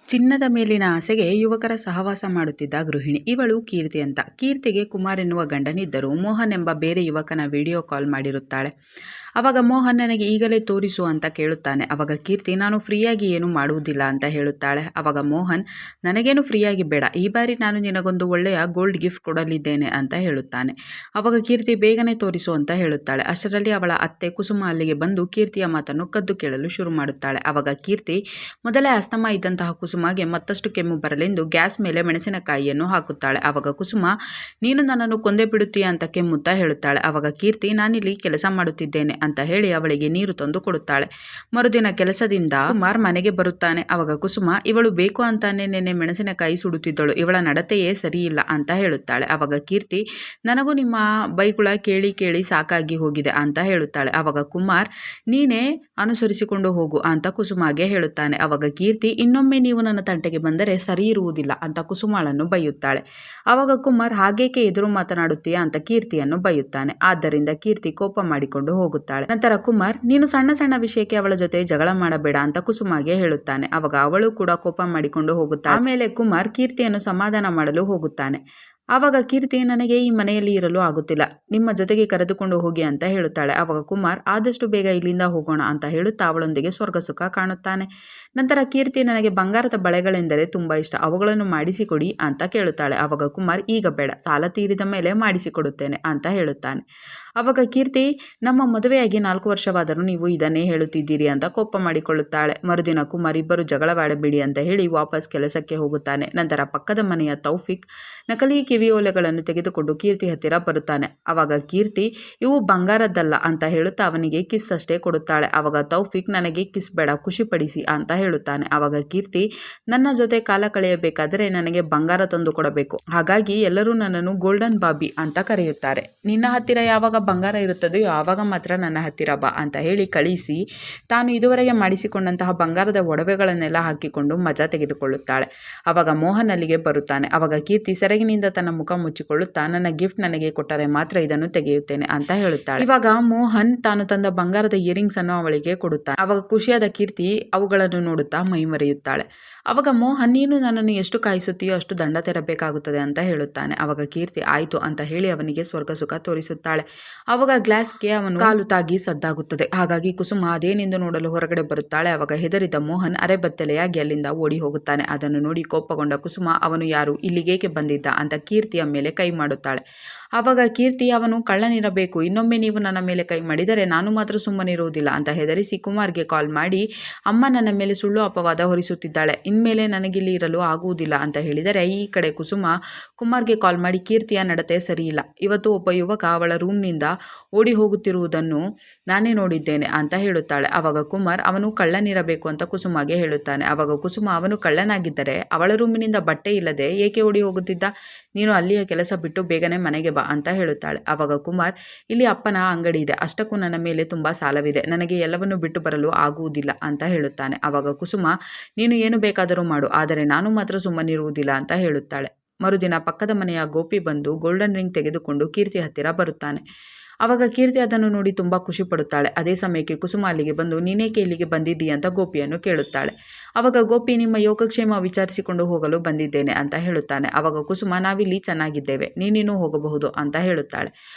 ಚಿನ್ನದ ಮೇಲಿನ ಆಸೆಗೆ ಯುವಕರ ಸಹವಾಸ ಮಾಡುತ್ತಿದ್ದ ಗೃಹಿಣಿ ಇವಳು ಕೀರ್ತಿ ಅಂತ. ಕೀರ್ತಿಗೆ ಕುಮಾರ್ ಎನ್ನುವ ಗಂಡನಿದ್ದರೂ ಮೋಹನ್ ಎಂಬ ಬೇರೆ ಯುವಕನ ವಿಡಿಯೋ ಕಾಲ್ ಮಾಡಿರುತ್ತಾಳೆ. ಅವಾಗ ಮೋಹನ್ ನನಗೆ ಈಗಲೇ ತೋರಿಸು ಅಂತ ಕೇಳುತ್ತಾನೆ. ಅವಾಗ ಕೀರ್ತಿ ನಾನು ಫ್ರೀಯಾಗಿ ಏನು ಮಾಡುವುದಿಲ್ಲ ಅಂತ ಹೇಳುತ್ತಾಳೆ. ಅವಾಗ ಮೋಹನ್ ನನಗೇನು ಫ್ರೀಯಾಗಿ ಬೇಡ, ಈ ಬಾರಿ ನಾನು ನಿನಗೊಂದು ಒಳ್ಳೆಯ ಗೋಲ್ಡ್ ಗಿಫ್ಟ್ ಕೊಡಲಿದ್ದೇನೆ ಅಂತ ಹೇಳುತ್ತಾನೆ. ಅವಾಗ ಕೀರ್ತಿ ಬೇಗನೆ ತೋರಿಸು ಅಂತ ಹೇಳುತ್ತಾಳೆ. ಅಷ್ಟರಲ್ಲಿ ಅವಳ ಅತ್ತೆ ಕುಸುಮ ಅಲ್ಲಿಗೆ ಬಂದು ಕೀರ್ತಿಯ ಮಾತನ್ನು ಕದ್ದು ಕೇಳಲು ಶುರು ಮಾಡುತ್ತಾಳೆ. ಅವಾಗ ಕೀರ್ತಿ ಮೊದಲೇ ಅಸ್ತಮ ಇದ್ದಂತಹ ಕುಸುಮಗೆ ಮತ್ತಷ್ಟು ಕೆಮ್ಮು ಬರಲೆಂದು ಗ್ಯಾಸ್ ಮೇಲೆ ಮೆಣಸಿನಕಾಯಿಯನ್ನು ಹಾಕುತ್ತಾಳೆ. ಅವಾಗ ಕುಸುಮ ನೀನು ನನ್ನನ್ನು ಕೊಂದೇ ಬಿಡುತ್ತೀಯ ಅಂತ ಕೆಮ್ಮುತ್ತಾ ಹೇಳುತ್ತಾಳೆ. ಅವಾಗ ಕೀರ್ತಿ ನಾನಿಲ್ಲಿ ಕೆಲಸ ಮಾಡುತ್ತಿದ್ದೇನೆ ಅಂತ ಹೇಳಿ ಅವಳಿಗೆ ನೀರು ತಂದು ಕೊಡುತ್ತಾಳೆ. ಮರುದಿನ ಕೆಲಸದಿಂದ ಕುಮಾರ್ ಮನೆಗೆ ಬರುತ್ತಾನೆ. ಅವಾಗ ಕುಸುಮ ಇವಳು ಬೇಕು ಅಂತಾನೆ ನೆನ್ನೆ ಮೆಣಸಿನಕಾಯಿ ಸುಡುತ್ತಿದ್ದಳು, ಇವಳ ನಡತೆಯೇ ಸರಿಯಿಲ್ಲ ಅಂತ ಹೇಳುತ್ತಾಳೆ. ಅವಾಗ ಕೀರ್ತಿ ನನಗೂ ನಿಮ್ಮ ಬೈಗುಳ ಕೇಳಿ ಕೇಳಿ ಸಾಕಾಗಿ ಹೋಗಿದೆ ಅಂತ ಹೇಳುತ್ತಾಳೆ. ಅವಾಗ ಕುಮಾರ್ ನೀನೇ ಅನುಸರಿಸಿಕೊಂಡು ಹೋಗು ಅಂತ ಕುಸುಮಾಗೆ ಹೇಳುತ್ತಾನೆ. ಅವಾಗ ಕೀರ್ತಿ ಇನ್ನೊಮ್ಮೆ ನೀವು ನನ್ನ ತಂಟೆಗೆ ಬಂದರೆ ಸರಿ ಇರುವುದಿಲ್ಲ ಅಂತ ಕುಸುಮಾಳನ್ನು ಬೈಯುತ್ತಾಳೆ. ಅವಾಗ ಕುಮಾರ್ ಹಾಗೇಕೆ ಎದುರು ಮಾತನಾಡುತ್ತೀಯಾ ಅಂತ ಕೀರ್ತಿಯನ್ನು ಬೈಯುತ್ತಾನೆ. ಆದ್ದರಿಂದ ಕೀರ್ತಿ ಕೋಪ ಮಾಡಿಕೊಂಡು ಹೋಗುತ್ತಾಳೆ. ನಂತರ ಕುಮಾರ್ ನೀನು ಸಣ್ಣ ಸಣ್ಣ ವಿಷಯಕ್ಕೆ ಅವಳ ಜೊತೆ ಜಗಳ ಮಾಡಬೇಡ ಅಂತ ಕುಸುಮಾಗೆ ಹೇಳುತ್ತಾನೆ. ಅವಾಗ ಅವಳು ಕೂಡ ಕೋಪ ಮಾಡಿಕೊಂಡು ಹೋಗುತ್ತಾಳೆ. ಆಮೇಲೆ ಕುಮಾರ್ ಕೀರ್ತಿಯನ್ನು ಸಮಾಧಾನ ಮಾಡಲು ಹೋಗುತ್ತಾನೆ. ಆವಾಗ ಕೀರ್ತಿ ನನಗೆ ಈ ಮನೆಯಲ್ಲಿ ಇರಲು ಆಗುತ್ತಿಲ್ಲ, ನಿಮ್ಮ ಜೊತೆಗೆ ಕರೆದುಕೊಂಡು ಹೋಗಿ ಅಂತ ಹೇಳುತ್ತಾಳೆ. ಆವಾಗ ಕುಮಾರ್ ಆದಷ್ಟು ಬೇಗ ಇಲ್ಲಿಂದ ಹೋಗೋಣ ಅಂತ ಹೇಳುತ್ತಾ ಅವಳೊಂದಿಗೆ ಸ್ವರ್ಗ ಸುಖ ಕಾಣುತ್ತಾನೆ. ನಂತರ ಕೀರ್ತಿ ನನಗೆ ಬಂಗಾರದ ಬಳೆಗಳೆಂದರೆ ತುಂಬ ಇಷ್ಟ, ಅವುಗಳನ್ನು ಮಾಡಿಸಿಕೊಡಿ ಅಂತ ಕೇಳುತ್ತಾಳೆ. ಆವಾಗ ಕುಮಾರ್ ಈಗ ಬೇಡ, ಸಾಲ ತೀರಿದ ಮೇಲೆ ಮಾಡಿಸಿಕೊಡುತ್ತೇನೆ ಅಂತ ಹೇಳುತ್ತಾನೆ. ಆವಾಗ ಕೀರ್ತಿ ನಮ್ಮ ಮದುವೆಯಾಗಿ 4 ವರ್ಷವಾದರೂ ನೀವು ಇದನ್ನೇ ಹೇಳುತ್ತಿದ್ದೀರಿ ಅಂತ ಕೋಪ ಮಾಡಿಕೊಳ್ಳುತ್ತಾಳೆ. ಮರುದಿನ ಕುಮಾರ್ ಇಬ್ಬರು ಜಗಳವಾಡಬೇಡಿ ಅಂತ ಹೇಳಿ ವಾಪಸ್ ಕೆಲಸಕ್ಕೆ ಹೋಗುತ್ತಾನೆ. ನಂತರ ಪಕ್ಕದ ಮನೆಯ ತೌಫಿಕ್ ನಕಲಿ ಕಿವಿಯೋಲೆಗಳನ್ನು ತೆಗೆದುಕೊಂಡು ಕೀರ್ತಿ ಹತ್ತಿರ ಬರುತ್ತಾನೆ. ಆವಾಗ ಕೀರ್ತಿ ಇವು ಬಂಗಾರದ್ದಲ್ಲ ಅಂತ ಹೇಳುತ್ತಾ ಅವನಿಗೆ ಕಿಸ್ ಅಷ್ಟೇ ಕೊಡುತ್ತಾಳೆ. ಆವಾಗ ತೌಫಿಕ್ ನನಗೆ ಕಿಸ್ ಬೇಡ, ಖುಷಿಪಡಿಸಿ ಅಂತ ಹೇಳುತ್ತಾನೆ. ಆವಾಗ ಕೀರ್ತಿ ನನ್ನ ಜೊತೆ ಕಾಲ ಕಳೆಯಬೇಕಾದರೆ ನನಗೆ ಬಂಗಾರ ತಂದು ಕೊಡಬೇಕು, ಹಾಗಾಗಿ ಎಲ್ಲರೂ ನನ್ನನ್ನು ಗೋಲ್ಡನ್ ಬಾಬಿ ಅಂತ ಕರೆಯುತ್ತಾರೆ, ನಿನ್ನ ಹತ್ತಿರ ಯಾವಾಗ ಬಂಗಾರ ಇರುತ್ತದೆಯೋ ಆವಾಗ ಮಾತ್ರ ನನ್ನ ಹತ್ತಿರ ಬಾ ಅಂತ ಹೇಳಿ ಕಳಿಸಿ ತಾನು ಇದುವರೆಗೆ ಮಾಡಿಸಿಕೊಂಡಂತಹ ಬಂಗಾರದ ಒಡವೆಗಳನ್ನೆಲ್ಲ ಹಾಕಿಕೊಂಡು ಮಜಾ ತೆಗೆದುಕೊಳ್ಳುತ್ತಾಳೆ. ಆವಾಗ ಮೋಹನ್ ಅಲ್ಲಿಗೆ ಬರುತ್ತಾನೆ. ಆವಾಗ ಕೀರ್ತಿ ಸೆರಗಿನಿಂದ ತನ್ನ ಮುಖ ಮುಚ್ಚಿಕೊಳ್ಳುತ್ತಾ ನನ್ನ ಗಿಫ್ಟ್ ನನಗೆ ಕೊಟ್ಟರೆ ಮಾತ್ರ ಇದನ್ನು ತೆಗೆಯುತ್ತೇನೆ ಅಂತ ಹೇಳುತ್ತಾಳೆ. ಇವಾಗ ಮೋಹನ್ ತಾನು ತಂದ ಬಂಗಾರದ ಇಯರಿಂಗ್ಸ್ ಅನ್ನು ಅವಳಿಗೆ ಕೊಡುತ್ತಾನೆ. ಆವಾಗ ಖುಷಿಯಾದ ಕೀರ್ತಿ ಅವುಗಳನ್ನು ನೋಡುತ್ತಾ ಮೈಮರೆಯುತ್ತಾಳೆ. ಅವಾಗ ಮೋಹನ್ ನೀನು ನನ್ನನ್ನು ಎಷ್ಟು ಕಾಯಿಸುತ್ತೀಯೋ ಅಷ್ಟು ದಂಡ ತೆರಬೇಕಾಗುತ್ತದೆ ಅಂತ ಹೇಳುತ್ತಾನೆ. ಅವಾಗ ಕೀರ್ತಿ ಆಯಿತು ಅಂತ ಹೇಳಿ ಅವನಿಗೆ ಸ್ವರ್ಗ ಸುಖ ತೋರಿಸುತ್ತಾಳೆ. ಅವಾಗ ಗ್ಲಾಸ್ಗೆ ಅವನು ಕಾಲು ತಾಗಿ ಸದ್ದಾಗುತ್ತದೆ. ಹಾಗಾಗಿ ಕುಸುಮ ಅದೇನೆಂದು ನೋಡಲು ಹೊರಗಡೆ ಬರುತ್ತಾಳೆ. ಅವಾಗ ಹೆದರಿದ ಮೋಹನ್ ಅರೆಬತ್ತಲೆಯಾಗಿ ಅಲ್ಲಿಂದ ಓಡಿ ಹೋಗುತ್ತಾನೆ. ಅದನ್ನು ನೋಡಿ ಕೋಪಗೊಂಡ ಕುಸುಮ ಅವನು ಯಾರು, ಇಲ್ಲಿಗೇಕೆ ಬಂದಿದ್ದ ಅಂತ ಕೀರ್ತಿಯ ಮೇಲೆ ಕೈ ಮಾಡುತ್ತಾಳೆ. ಆವಾಗ ಕೀರ್ತಿ ಅವನು ಕಳ್ಳನಿರಬೇಕು, ಇನ್ನೊಮ್ಮೆ ನೀವು ನನ್ನ ಮೇಲೆ ಕೈ ಮಾಡಿದರೆ ನಾನು ಮಾತ್ರ ಸುಮ್ಮನಿರುವುದಿಲ್ಲ ಅಂತ ಹೆದರಿಸಿ ಕುಮಾರ್ಗೆ ಕಾಲ್ ಮಾಡಿ ಅಮ್ಮ ನನ್ನ ಮೇಲೆ ಸುಳ್ಳು ಅಪವಾದ ಹೊರಿಸುತ್ತಿದ್ದಾಳೆ, ಇನ್ಮೇಲೆ ನನಗಿಲ್ಲಿ ಇರಲು ಆಗುವುದಿಲ್ಲ ಅಂತ ಹೇಳಿದರೆ ಈ ಕಡೆ ಕುಸುಮ ಕುಮಾರ್ಗೆ ಕಾಲ್ ಮಾಡಿ ಕೀರ್ತಿಯ ನಡತೆ ಸರಿಯಿಲ್ಲ, ಇವತ್ತು ಒಬ್ಬ ಯುವಕ ಅವಳ ರೂಮ್ನಿಂದ ಓಡಿ ಹೋಗುತ್ತಿರುವುದನ್ನು ನಾನೇ ನೋಡಿದ್ದೇನೆ ಅಂತ ಹೇಳುತ್ತಾಳೆ. ಆವಾಗ ಕುಮಾರ್ ಅವನು ಕಳ್ಳನಿರಬೇಕು ಅಂತ ಕುಸುಮಗೆ ಹೇಳುತ್ತಾನೆ. ಆವಾಗ ಕುಸುಮ ಅವನು ಕಳ್ಳನಾಗಿದ್ದರೆ ಅವಳ ರೂಮಿನಿಂದ ಬಟ್ಟೆ ಇಲ್ಲದೆ ಏಕೆ ಓಡಿ ಹೋಗುತ್ತಿದ್ದ, ನೀನು ಅಲ್ಲಿಯ ಕೆಲಸ ಬಿಟ್ಟು ಬೇಗನೆ ಮನೆಗೆ ಬಾ ಅಂತ ಹೇಳುತ್ತಾಳೆ. ಆವಾಗ ಕುಮಾರ್ ಇಲ್ಲಿ ಅಪ್ಪನ ಅಂಗಡಿ ಇದೆ, ಅಷ್ಟಕ್ಕೂ ನನ್ನ ಮೇಲೆ ತುಂಬಾ ಸಾಲವಿದೆ, ನನಗೆ ಎಲ್ಲವನ್ನು ಬಿಟ್ಟು ಬರಲು ಆಗುವುದಿಲ್ಲ ಅಂತ ಹೇಳುತ್ತಾನೆ. ಆವಾಗ ಕುಸುಮ ನೀನು ಏನು ಬೇಕಾದರೂ ಮಾಡು, ಆದರೆ ನಾನು ಮಾತ್ರ ಸುಮ್ಮನಿರುವುದಿಲ್ಲ ಅಂತ ಹೇಳುತ್ತಾಳೆ. ಮರುದಿನ ಪಕ್ಕದ ಮನೆಯ ಗೋಪಿ ಬಂದು ಗೋಲ್ಡನ್ ರಿಂಗ್ ತೆಗೆದುಕೊಂಡು ಕೀರ್ತಿ ಹತ್ತಿರ ಬರುತ್ತಾನೆ. ಆವಾಗ ಕೀರ್ತಿ ಅದನ್ನು ನೋಡಿ ತುಂಬ ಖುಷಿ ಪಡುತ್ತಾಳೆ. ಅದೇ ಸಮಯಕ್ಕೆ ಕುಸುಮ ಅಲ್ಲಿಗೆ ಬಂದು ನೀನೇಕೆ ಇಲ್ಲಿಗೆ ಬಂದಿದ್ದೀಯ ಅಂತ ಗೋಪಿಯನ್ನು ಕೇಳುತ್ತಾಳೆ. ಆವಾಗ ಗೋಪಿ ನಿಮ್ಮ ಯೋಗಕ್ಷೇಮ ವಿಚಾರಿಸಿಕೊಂಡು ಹೋಗಲು ಬಂದಿದ್ದೇನೆ ಅಂತ ಹೇಳುತ್ತಾನೆ. ಆವಾಗ ಕುಸುಮ ನಾವಿಲ್ಲಿ ಚೆನ್ನಾಗಿದ್ದೇವೆ, ನೀನಿನ್ನೂ ಹೋಗಬಹುದು ಅಂತ ಹೇಳುತ್ತಾಳೆ.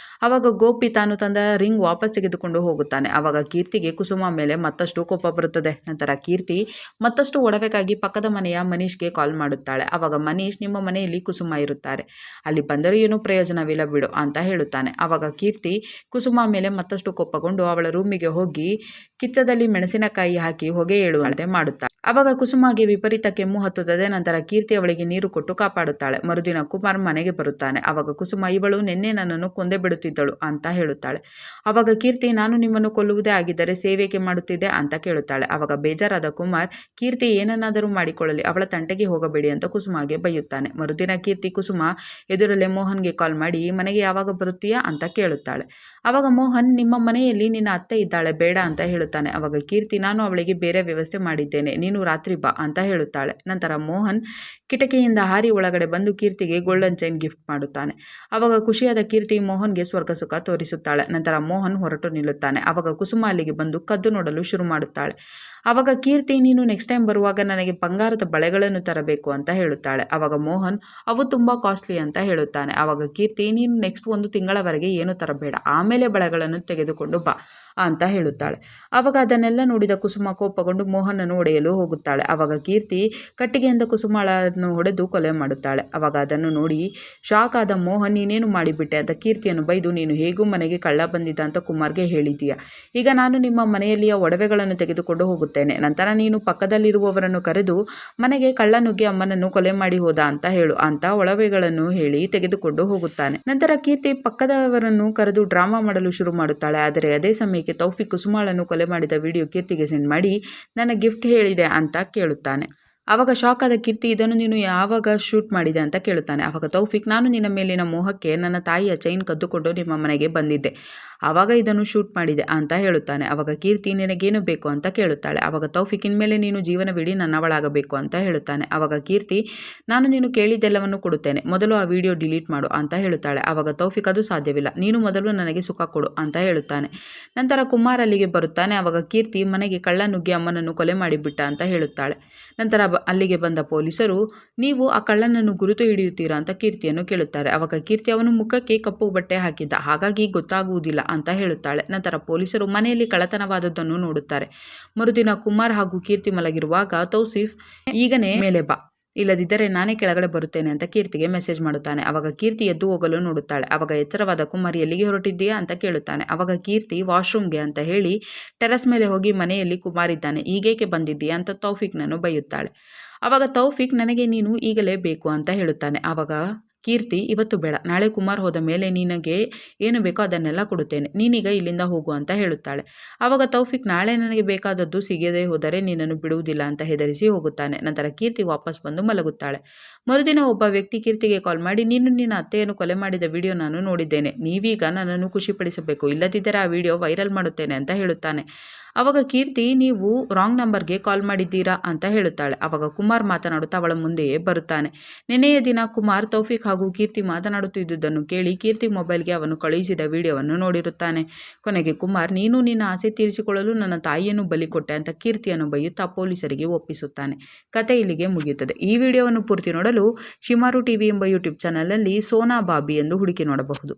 ಆವಾಗ ಗೋಪಿ ತಾನು ತಂದ ರಿಂಗ್ ವಾಪಸ್ ತೆಗೆದುಕೊಂಡು ಹೋಗುತ್ತಾನೆ. ಆವಾಗ ಕೀರ್ತಿಗೆ ಕುಸುಮ ಮೇಲೆ ಮತ್ತಷ್ಟು ಕೋಪ ಬರುತ್ತದೆ. ನಂತರ ಕೀರ್ತಿ ಮತ್ತಷ್ಟು ಒಡವೆಗಾಗಿ ಪಕ್ಕದ ಮನೆಯ ಮನೀಶ್ಗೆ ಕಾಲ್ ಮಾಡುತ್ತಾಳೆ. ಆವಾಗ ಮನೀಶ್ ನಿಮ್ಮ ಮನೆಯಲ್ಲಿ ಕುಸುಮ ಇರುತ್ತಾರೆ, ಅಲ್ಲಿ ಬಂದರೂ ಏನೂ ಪ್ರಯೋಜನವಿಲ್ಲ ಬಿಡು ಅಂತ ಹೇಳುತ್ತಾನೆ. ಆವಾಗ ಕೀರ್ತಿ ಕುಸುಮ ಮೇಲೆ ಮತ್ತಷ್ಟು ಕೋಪಗೊಂಡು ಅವಳ ರೂಮಿಗೆ ಹೋಗಿ ಕಿಚ್ಚದಲ್ಲಿ ಮೆಣಸಿನಕಾಯಿ ಹಾಕಿ ಹೊಗೆ ಏಳುವಂತೆ ಮಾಡುತ್ತಾಳೆ. ಆವಾಗ ಕುಸುಮಗೆ ವಿಪರೀತ ಕೆಮ್ಮು ಹತ್ತುತ್ತದೆ. ನಂತರ ಕೀರ್ತಿ ಅವಳಿಗೆ ನೀರು ಕೊಟ್ಟು ಕಾಪಾಡುತ್ತಾಳೆ. ಮರುದಿನ ಕುಮಾರ್ ಮನೆಗೆ ಬರುತ್ತಾನೆ. ಆವಾಗ ಕುಸುಮ ಇವಳು ನಿನ್ನೆ ನನ್ನನ್ನು ಕೊಂದೇ ಬಿಡುತ್ತಿದ್ದಳು ಅಂತ ಹೇಳುತ್ತಾಳೆ. ಆವಾಗ ಕೀರ್ತಿ ನಾನು ನಿಮ್ಮನ್ನು ಕೊಲ್ಲುವುದೇ ಆಗಿದ್ದರೆ ಸೇವೆಗೆ ಮಾಡುತ್ತಿದ್ದೆ ಅಂತ ಕೇಳುತ್ತಾಳೆ. ಆವಾಗ ಬೇಜಾರಾದ ಕುಮಾರ್ ಕೀರ್ತಿ ಏನನ್ನಾದರೂ ಮಾಡಿಕೊಳ್ಳಲಿ, ಅವಳ ತಂಟೆಗೆ ಹೋಗಬೇಡಿ ಅಂತ ಕುಸುಮಗೆ ಬೈಯುತ್ತಾನೆ. ಮರುದಿನ ಕೀರ್ತಿ ಕುಸುಮ ಎದುರಲ್ಲೇ ಮೋಹನ್ಗೆ ಕಾಲ್ ಮಾಡಿ ಮನೆಗೆ ಯಾವಾಗ ಬರುತ್ತೀಯಾ ಅಂತ ಕೇಳುತ್ತಾಳೆ. ಆವಾಗ ಮೋಹನ್ ನಿಮ್ಮ ಮನೆಯಲ್ಲಿ ನಿನ್ನ ಅತ್ತೆ ಇದ್ದಾಳೆ, ಬೇಡ ಅಂತ ಹೇಳುತ್ತಾನೆ. ಆವಾಗ ಕೀರ್ತಿ ನಾನು ಅವಳಿಗೆ ಬೇರೆ ವ್ಯವಸ್ಥೆ ಮಾಡಿದ್ದೇನೆ, ನೀನು ರಾತ್ರಿ ಬಾ ಅಂತ ಹೇಳುತ್ತಾಳೆ. ನಂತರ ಮೋಹನ್ ಕಿಟಕಿಯಿಂದ ಹಾರಿ ಒಳಗಡೆ ಬಂದು ಕೀರ್ತಿಗೆ ಗೋಲ್ಡನ್ ಚೈನ್ ಗಿಫ್ಟ್ ಮಾಡುತ್ತಾನೆ. ಆವಾಗ ಖುಷಿಯಾದ ಕೀರ್ತಿ ಮೋಹನ್ಗೆ ಸ್ವರ್ಗ ಸುಖ ತೋರಿಸುತ್ತಾಳೆ. ನಂತರ ಮೋಹನ್ ಹೊರಟು ನಿಲ್ಲುತ್ತಾನೆ. ಆವಾಗ ಕುಸುಮ ಅಲ್ಲಿಗೆ ಬಂದು ಕದ್ದು ನೋಡಲು ಶುರು ಮಾಡುತ್ತಾಳೆ. ಆವಾಗ ಕೀರ್ತಿ, ನೀನು ನೆಕ್ಸ್ಟ್ ಟೈಮ್ ಬರುವಾಗ ನನಗೆ ಬಂಗಾರದ ಬಳೆಗಳನ್ನು ತರಬೇಕು ಅಂತ ಹೇಳುತ್ತಾಳೆ. ಆವಾಗ ಮೋಹನ್, ಅವು ತುಂಬ ಕಾಸ್ಟ್ಲಿ ಅಂತ ಹೇಳುತ್ತಾನೆ. ಆವಾಗ ಕೀರ್ತಿ, ನೀನು ನೆಕ್ಸ್ಟ್ 1 ತಿಂಗಳವರೆಗೆ ಏನು ತರಬೇಡ, ಆಮೇಲೆ ಬಳೆಗಳನ್ನು ತೆಗೆದುಕೊಂಡು ಬಾ ಅಂತ ಹೇಳುತ್ತಾಳೆ. ಆವಾಗ ಅದನ್ನೆಲ್ಲ ನೋಡಿದ ಕುಸುಮ ಕೋಪಗೊಂಡು ಮೋಹನನ್ನು ಹೊಡೆಯಲು ಹೋಗುತ್ತಾಳೆ. ಆವಾಗ ಕೀರ್ತಿ ಕಟ್ಟಿಗೆಯಿಂದ ಕುಸುಮಳನ್ನು ಹೊಡೆದು ಕೊಲೆ ಮಾಡುತ್ತಾಳೆ. ಆವಾಗ ಅದನ್ನು ನೋಡಿ ಶಾಕ್ ಆದ ಮೋಹನ್, ನೀನೇನು ಮಾಡಿಬಿಟ್ಟೆ ಅಂತ ಕೀರ್ತಿಯನ್ನು ಬೈದು, ನೀನು ಹೇಗೂ ಮನೆಗೆ ಕಳ್ಳ ಬಂದಿದ್ದ ಅಂತ ಕುಮಾರ್ಗೆ ಹೇಳಿದೀಯ. ಈಗ ನಾನು ನಿಮ್ಮ ಮನೆಯಲ್ಲಿಯ ಒಡವೆಗಳನ್ನು ತೆಗೆದುಕೊಂಡು ಹೋಗುತ್ತೇನೆ. ನಂತರ ನೀನು ಪಕ್ಕದಲ್ಲಿರುವವರನ್ನು ಕರೆದು ಮನೆಗೆ ಕಳ್ಳ ನುಗ್ಗಿ ಅಮ್ಮನನ್ನು ಕೊಲೆ ಮಾಡಿ ಹೋದ ಅಂತ ಹೇಳು ಅಂತ ಒಡವೆಗಳನ್ನು ಹೇಳಿ ತೆಗೆದುಕೊಂಡು ಹೋಗುತ್ತಾನೆ. ನಂತರ ಕೀರ್ತಿ ಪಕ್ಕದವರನ್ನು ಕರೆದು ಡ್ರಾಮಾ ಮಾಡಲು ಶುರು ಮಾಡುತ್ತಾಳೆ. ಆದರೆ ಅದೇ ಸಮಯಕ್ಕೆ ತೌಫಿಕ್ ಕುಸುಮಾಳನ್ನು ಕೊಲೆ ಮಾಡಿದ ವಿಡಿಯೋ ಕೀರ್ತಿಗೆ ಸೆಂಡ್ ಮಾಡಿ, ನನ್ನ ಗಿಫ್ಟ್ ಹೇಳಿದೆ ಅಂತ ಕೇಳುತ್ತಾನೆ. ಆವಾಗ ಶಾಕ್ ಆದ ಕೀರ್ತಿ, ಇದನ್ನು ನೀನು ಯಾವಾಗ ಶೂಟ್ ಮಾಡಿದೆ ಅಂತ ಕೇಳುತ್ತಾನೆ. ಆವಾಗ ತೌಫಿಕ್, ನಾನು ನಿನ್ನ ಮೇಲಿನ ಮೋಹಕ್ಕೆ ನನ್ನ ತಾಯಿಯ ಚೈನ್ ಕದ್ದುಕೊಂಡು ನಿಮ್ಮ ಮನೆಗೆ ಬಂದಿದ್ದೆ, ಆವಾಗ ಇದನ್ನು ಶೂಟ್ ಮಾಡಿದೆ ಅಂತ ಹೇಳುತ್ತಾನೆ. ಆವಾಗ ಕೀರ್ತಿ, ನಿನಗೇನು ಬೇಕು ಅಂತ ಕೇಳುತ್ತಾಳೆ. ಆವಾಗ ತೌಫಿಕ್, ಇನ್ಮೇಲೆ ನೀನು ಜೀವನವಿಡೀ ನನ್ನವಳಾಗಬೇಕು ಅಂತ ಹೇಳುತ್ತಾನೆ. ಆವಾಗ ಕೀರ್ತಿ, ನಾನು ನೀನು ಕೇಳಿದ್ದೆಲ್ಲವನ್ನು ಕೊಡುತ್ತೇನೆ, ಮೊದಲು ಆ ವಿಡಿಯೋ ಡಿಲೀಟ್ ಮಾಡು ಅಂತ ಹೇಳುತ್ತಾಳೆ. ಆವಾಗ ತೌಫಿಕ್, ಅದು ಸಾಧ್ಯವಿಲ್ಲ, ನೀನು ಮೊದಲು ನನಗೆ ಸುಖ ಕೊಡು ಅಂತ ಹೇಳುತ್ತಾನೆ. ನಂತರ ಕುಮಾರ್ ಅಲ್ಲಿಗೆ ಬರುತ್ತಾನೆ. ಆವಾಗ ಕೀರ್ತಿ ಮನೆಗೆ ಕಳ್ಳ ನುಗ್ಗಿ ಅಮ್ಮನನ್ನು ಕೊಲೆ ಮಾಡಿಬಿಟ್ಟ ಅಂತ ಹೇಳುತ್ತಾಳೆ. ನಂತರ ಅಲ್ಲಿಗೆ ಬಂದ ಪೊಲೀಸರು, ನೀವು ಆ ಕಳ್ಳನನ್ನು ಗುರುತು ಹಿಡಿಯುತ್ತೀರಾ ಅಂತ ಕೀರ್ತಿಯನ್ನು ಕೇಳುತ್ತಾರೆ. ಆವಾಗ ಕೀರ್ತಿ, ಅವನು ಮುಖಕ್ಕೆ ಕಪ್ಪು ಬಟ್ಟೆ ಹಾಕಿದ್ದ, ಹಾಗಾಗಿ ಗೊತ್ತಾಗುವುದಿಲ್ಲ ಅಂತ ಹೇಳುತ್ತಾಳೆ. ನಂತರ ಪೊಲೀಸರು ಮನೆಯಲ್ಲಿ ಕಳ್ಳತನವಾದದ್ದನ್ನು ನೋಡುತ್ತಾರೆ. ಮರುದಿನ ಕುಮಾರ್ ಹಾಗೂ ಕೀರ್ತಿ ಮಲಗಿರುವಾಗ ತೌಸಿಫ್, ಈಗನೇ ಮೇಲೆ ಬಾ, ಇಲ್ಲದಿದ್ದರೆ ನಾನೇ ಕೆಳಗಡೆ ಬರುತ್ತೇನೆ ಅಂತ ಕೀರ್ತಿಗೆ ಮೆಸೇಜ್ ಮಾಡುತ್ತಾನೆ. ಆವಾಗ ಕೀರ್ತಿ ಎದ್ದು ಹೋಗಲು ನೋಡುತ್ತಾಳೆ. ಆವಾಗ ಎಚ್ಚರವಾದ ಕುಮಾರ್, ಎಲ್ಲಿಗೆ ಹೊರಟಿದ್ದೀಯಾ ಅಂತ ಕೇಳುತ್ತಾನೆ. ಆವಾಗ ಕೀರ್ತಿ ವಾಶ್ರೂಮ್ಗೆ ಅಂತ ಹೇಳಿ ಟೆರಸ್ ಮೇಲೆ ಹೋಗಿ ಮನೆಯಲ್ಲಿ ಕುಮಾರ್ ಇದ್ದಾನೆ, ಈಗೇಕೆ ಬಂದಿದ್ದೀಯಾ ಅಂತ ತೌಫಿಕ್ನನ್ನು ಬೈಯುತ್ತಾಳೆ. ಆವಾಗ ತೌಫಿಕ್, ನನಗೆ ನೀನು ಈಗಲೇ ಬೇಕು ಅಂತ ಹೇಳುತ್ತಾನೆ. ಆವಾಗ ಕೀರ್ತಿ, ಇವತ್ತು ಬೇಡ, ನಾಳೆ ಕುಮಾರ್ ಹೋದ ಮೇಲೆ ನಿನಗೆ ಏನು ಬೇಕೋ ಅದನ್ನೆಲ್ಲ ಕೊಡುತ್ತೇನೆ, ನೀನೀಗ ಇಲ್ಲಿಂದ ಹೋಗು ಅಂತ ಹೇಳುತ್ತಾಳೆ. ಆವಾಗ ತೌಫಿಕ್, ನಾಳೆ ನನಗೆ ಬೇಕಾದದ್ದು ಸಿಗದೆ ಹೋದರೆ ನಿನ್ನನ್ನು ಬಿಡುವುದಿಲ್ಲ ಅಂತ ಹೆದರಿಸಿ ಹೋಗುತ್ತಾನೆ. ನಂತರ ಕೀರ್ತಿ ವಾಪಸ್ ಬಂದು ಮಲಗುತ್ತಾಳೆ. ಮರುದಿನ ಒಬ್ಬ ವ್ಯಕ್ತಿ ಕೀರ್ತಿಗೆ ಕಾಲ್ ಮಾಡಿ, ನೀನು ನಿನ್ನ ಅತ್ತೆಯನ್ನು ಕೊಲೆ ಮಾಡಿದ ವಿಡಿಯೋ ನಾನು ನೋಡಿದ್ದೇನೆ, ನೀವೀಗ ನನ್ನನ್ನು ಖುಷಿಪಡಿಸಬೇಕು, ಇಲ್ಲದಿದ್ದರೆ ಆ ವಿಡಿಯೋ ವೈರಲ್ ಮಾಡುತ್ತೇನೆ ಅಂತ ಹೇಳುತ್ತಾನೆ. ಆವಾಗ ಕೀರ್ತಿ, ನೀವು ರಾಂಗ್ ನಂಬರ್ಗೆ ಕಾಲ್ ಮಾಡಿದ್ದೀರಾ ಅಂತ ಹೇಳುತ್ತಾಳೆ. ಆವಾಗ ಕುಮಾರ್ ಮಾತನಾಡುತ್ತಾ ಅವಳ ಮುಂದೆಯೇ ಬರುತ್ತಾನೆ. ನಿನ್ನೆಯ ದಿನ ಕುಮಾರ್ ತೌಫಿಕ್ ಹಾಗೂ ಕೀರ್ತಿ ಮಾತನಾಡುತ್ತಿದ್ದುದನ್ನು ಕೇಳಿ ಕೀರ್ತಿ ಮೊಬೈಲ್ಗೆ ಅವನು ಕಳುಹಿಸಿದ ವಿಡಿಯೋವನ್ನು ನೋಡಿರುತ್ತಾನೆ. ಕೊನೆಗೆ ಕುಮಾರ್, ನೀನು ನಿನ್ನ ಆಸೆ ತೀರಿಸಿಕೊಳ್ಳಲು ನನ್ನ ತಾಯಿಯನ್ನು ಬಲಿ ಕೊಟ್ಟೆ ಅಂತ ಕೀರ್ತಿಯನ್ನು ಬೈಯುತ್ತಾ ಪೊಲೀಸರಿಗೆ ಒಪ್ಪಿಸುತ್ತಾನೆ. ಕತೆ ಇಲ್ಲಿಗೆ ಮುಗಿಯುತ್ತದೆ. ಈ ವಿಡಿಯೋವನ್ನು ಪೂರ್ತಿ ನೋಡಲು ಶಿಮಾರು ಟಿವಿ ಎಂಬ ಯೂಟ್ಯೂಬ್ ಚಾನಲಲ್ಲಿ ಸೋನಾ ಬಾಬಿ ಎಂದು ಹುಡುಕಿ ನೋಡಬಹುದು.